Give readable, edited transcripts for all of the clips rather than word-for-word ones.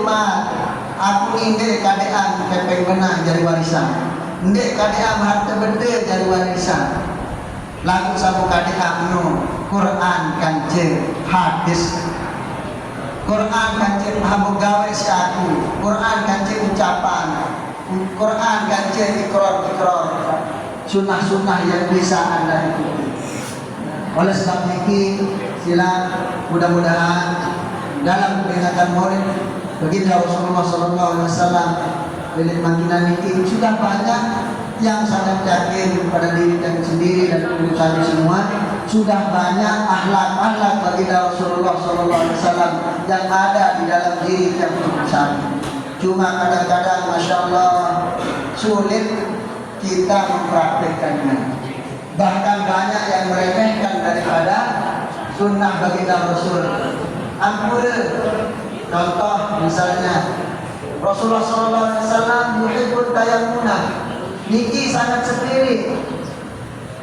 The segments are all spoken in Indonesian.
cuma aku ini keadaan kepeng benang jadi warisan. Ndek keadaan harta benda jadi warisan. Lagu sabu keadaan no Quran kance hadis. Quran kance hamu gawe si aku. Quran kance ucapan. Quran kance ikrar. Sunnah-sunnah yang bisa Anda ikuti. Oleh sebab ini sila mudah-mudahan dalam peringatan Maulid baginda Rasulullah SAW Lilit Mangkinan ini sudah banyak yang sangat yakin pada diri kami sendiri dan kami semua. Sudah banyak akhlak-akhlak baginda Rasulullah SAW yang ada di dalam diri kami sendiri. Cuma kadang-kadang Masya Allah sulit kita mempraktikkannya. Bahkan banyak yang meremehkan daripada sunnah baginda Rasul. Ampun, contoh misalnya Rasulullah SAW yuhibbul tayammuna, niki sangat sendiri.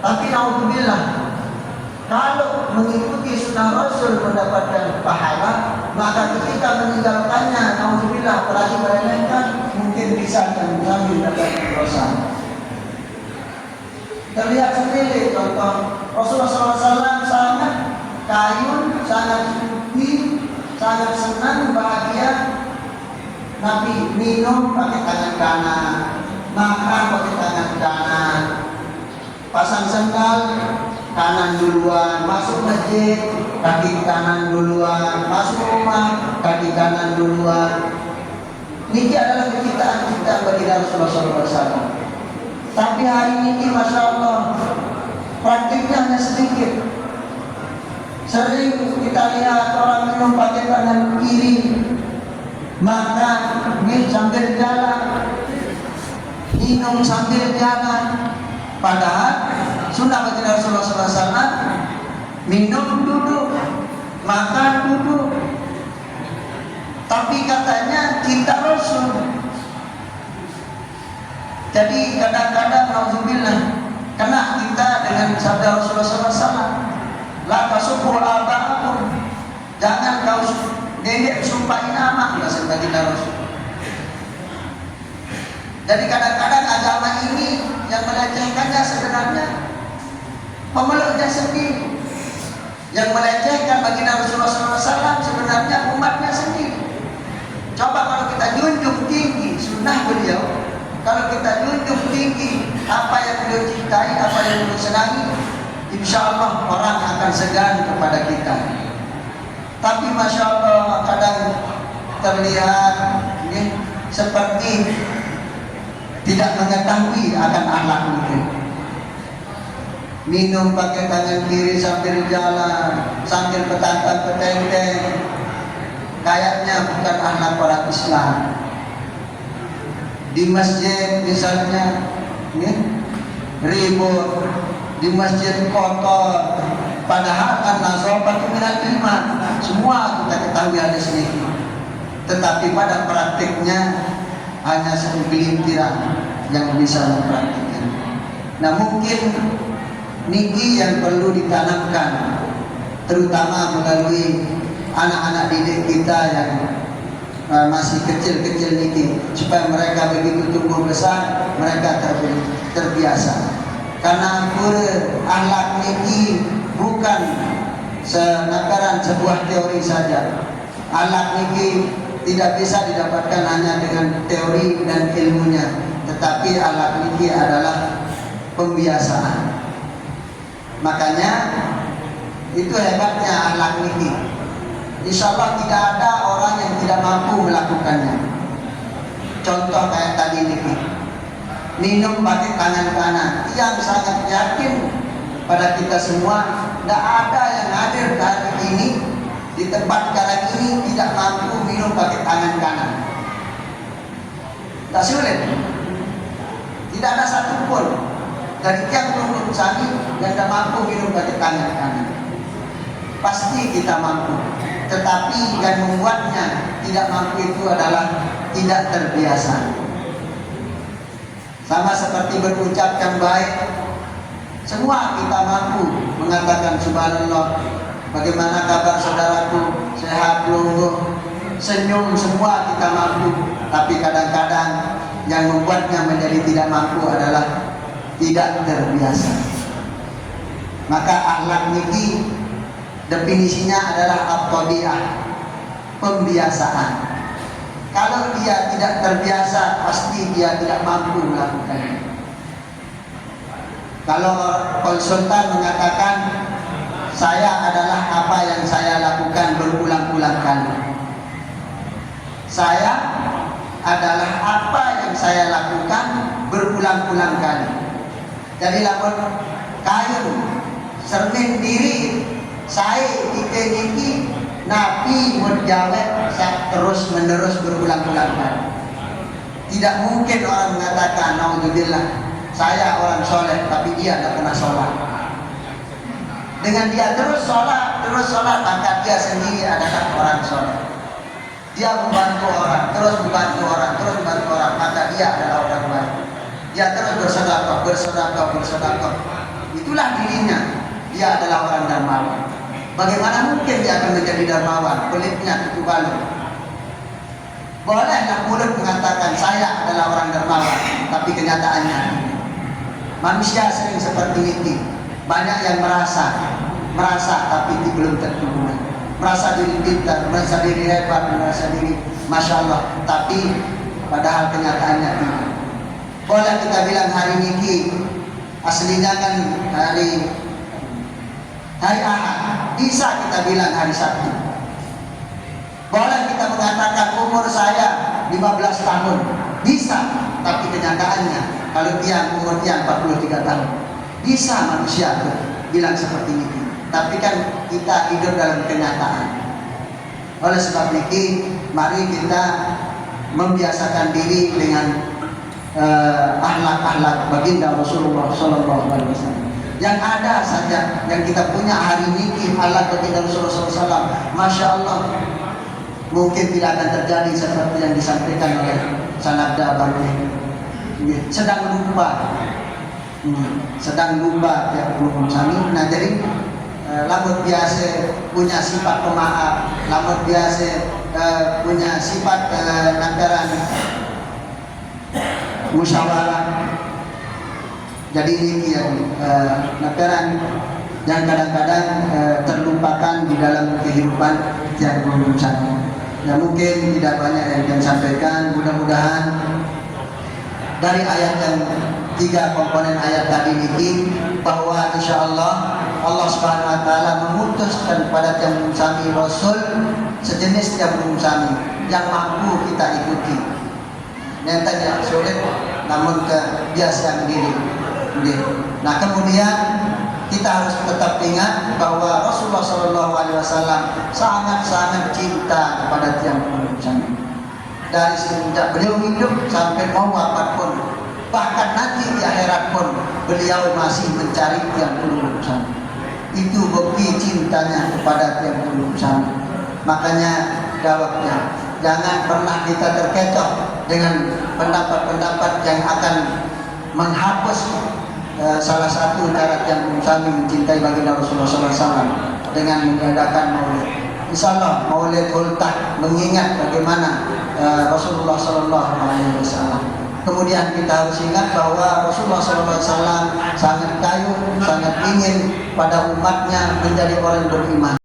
Tapi naudzubillah, kalau mengikuti sunnah Rasul mendapatkan pahala, maka ketika meninggalkannya naudzubillah apalagi meremehkan, mungkin bisa mengambil mendapatkan dosa. Terlihat sendiri contoh Rasulullah SAW sangat kayun, sangat suci, sangat senang, bahagia. Nabi minum pakai tangan kanan, makan pakai tangan kanan, pasang sendal kanan duluan, masuk masjid kaki kanan duluan, masuk rumah kaki kanan duluan. Ini adalah kecintaan kita bagi Rasulullah SAW. Tapi hari ini Masya Allah praktiknya hanya sedikit. Sering kita lihat orang minum pakai tangan kiri, makan sambil jalan, minum sambil jalan. Padahal sunnah bagi Rasulullah SAW minum duduk, makan duduk. Tapi katanya cinta Rasul. Jadi kadang-kadang nauzubillah kena kita dengan sabda Rasulullah SAW, la tasubbu aba'akum, jangan kau dedek sumpahin nama, bahasa baginda Rasul. Jadi kadang-kadang agama ini yang melecehkannya sebenarnya pemeluknya sendiri. Yang melecehkan baginda Rasulullah SAW sebenarnya umatnya sendiri. Coba kalau kita junjung tinggi sunnah beliau, kalau kita junjung tinggi apa yang beliau cintai, apa yang beliau senangi, insya Allah orang akan segan kepada kita. Tapi Masya Allah kadang terlihat seperti tidak mengetahui akan akhlak itu. Minum pakai tangan kiri sambil jalan, sambil petantang-petenteng, kayaknya bukan akhlak orang Islam. Di masjid misalnya ribut, di masjid kotor, padahal an-nazafatu minal iman. Semua kita ketahui hadis ini. Tetapi pada praktiknya hanya segelintiran yang bisa mempraktikkan. Nah mungkin niki yang perlu ditanamkan, terutama melalui anak-anak didik kita yang masih kecil-kecil niki, supaya mereka begitu tumbuh besar mereka terbiasa. Karena akhlak niki bukan senakaran sebuah teori saja. Akhlak niki tidak bisa didapatkan hanya dengan teori dan ilmunya, tetapi akhlak niki adalah pembiasaan. Makanya itu hebatnya akhlak niki. Insya Allah tidak ada orang yang tidak mampu melakukannya. Contoh kayak tadi niki, minum pakai tangan kanan, yang sangat yakin pada kita semua tidak ada yang hadir hari ini di tempat sekarang ini tidak mampu minum pakai tangan kanan. Tak sulit. Tidak ada satupun dari tiap penduduk kami yang tidak mampu minum pakai tangan kanan. Pasti kita mampu. Tetapi yang membuatnya tidak mampu itu adalah tidak terbiasa. Sama seperti berucapkan baik, semua kita mampu mengatakan subhanallah. Bagaimana kabar saudaraku? Sehat, lungguh. senyum semua kita mampu, tapi kadang-kadang yang membuatnya menjadi tidak mampu adalah tidak terbiasa. Maka akhlak niki definisinya adalah at-tabi'ah, pembiasaan. Kalau dia tidak terbiasa, pasti dia tidak mampu melakukannya. Kalau konsultan mengatakan saya adalah apa yang saya lakukan berulang-ulang kali. Saya adalah apa yang saya lakukan berulang-ulang kali. Jadi lamun kayu cermin diri saya iki nabi menjawab terus menerus berulang-ulang kali. Tidak mungkin orang mengatakan naudzubillah saya orang soleh tapi dia tidak pernah sholat. Dengan dia terus sholat maka dia sendiri adalah orang soleh. Dia membantu orang, terus membantu orang, maka dia adalah orang baik. Dia terus bersedekah. Itulah dirinya. Dia adalah orang dermawan. Bagaimana mungkin dia akan menjadi dermawan? Pelitnya itu balu. Bolehlah mulut mengatakan saya adalah orang dermawan, tapi kenyataannya manusia sering seperti ini. Banyak yang merasa tapi belum tentu benar. Merasa diri pintar, merasa diri hebat, merasa diri masya Allah, tapi padahal kenyataannya tidak. Boleh kita bilang hari ini aslinya kan hari Ahad, bisa kita bilang hari Sabtu. Boleh kita mengatakan umur saya 15 tahun, bisa, tapi kenyataannya kalau dia umurnya 43 tahun, bisa manusia bilang seperti ini. Tapi kan kita hidup dalam kenyataan. Oleh sebab itu, mari kita membiasakan diri dengan akhlak-akhlak baginda Rasulullah Sallallahu Alaihi Wasallam. Yang ada saja yang kita punya hari ini akhlak baginda Rasulullah SAW, masya Allah, mungkin tidak akan terjadi seperti yang disampaikan oleh Sanabda baru ini. Sedang lupa ya belum kami. Nah jadi lamun biasa punya sifat pemaaf, lamun biasa punya sifat lantaran musyawarah. Jadi ini yang lantaran yang kadang-kadang terlupakan di dalam kehidupan yang berusaha. Ya mungkin tidak banyak yang saya sampaikan. Mudah-mudahan dari ayat yang 3 komponen ayat tadi ini bahwa insya Allah Allah Subhanahu Wa Taala memutuskan kepada tiap sami Rasul sejenis tiap sami yang mampu kita ikuti. Nanti yang sulit namun kebiasaan diri. Nah kemudian kita harus tetap ingat bahwa Rasulullah Shallallahu Alaihi Wasallam sangat-sangat cinta kepada tiap sami. Dari semenjak beliau hidup sampai mau wafat pun, bahkan nanti di akhirat pun beliau masih mencari tiang sami. Itu bukti cintanya kepada tiang sami. Makanya jawabnya, jangan pernah kita terkecoh dengan pendapat-pendapat yang akan menghapus salah satu cara tiang sami mencintai baginda Rasulullah SAW dengan mengadakan maulid. Insyaallah maulid ultah mengingat bagaimana Rasulullah Sallallahu Alaihi Wasallam. Kemudian kita harus ingat bahwa Rasulullah Sallallahu Alaihi Wasallam sangat kayu, sangat ingin pada umatnya menjadi orang beriman.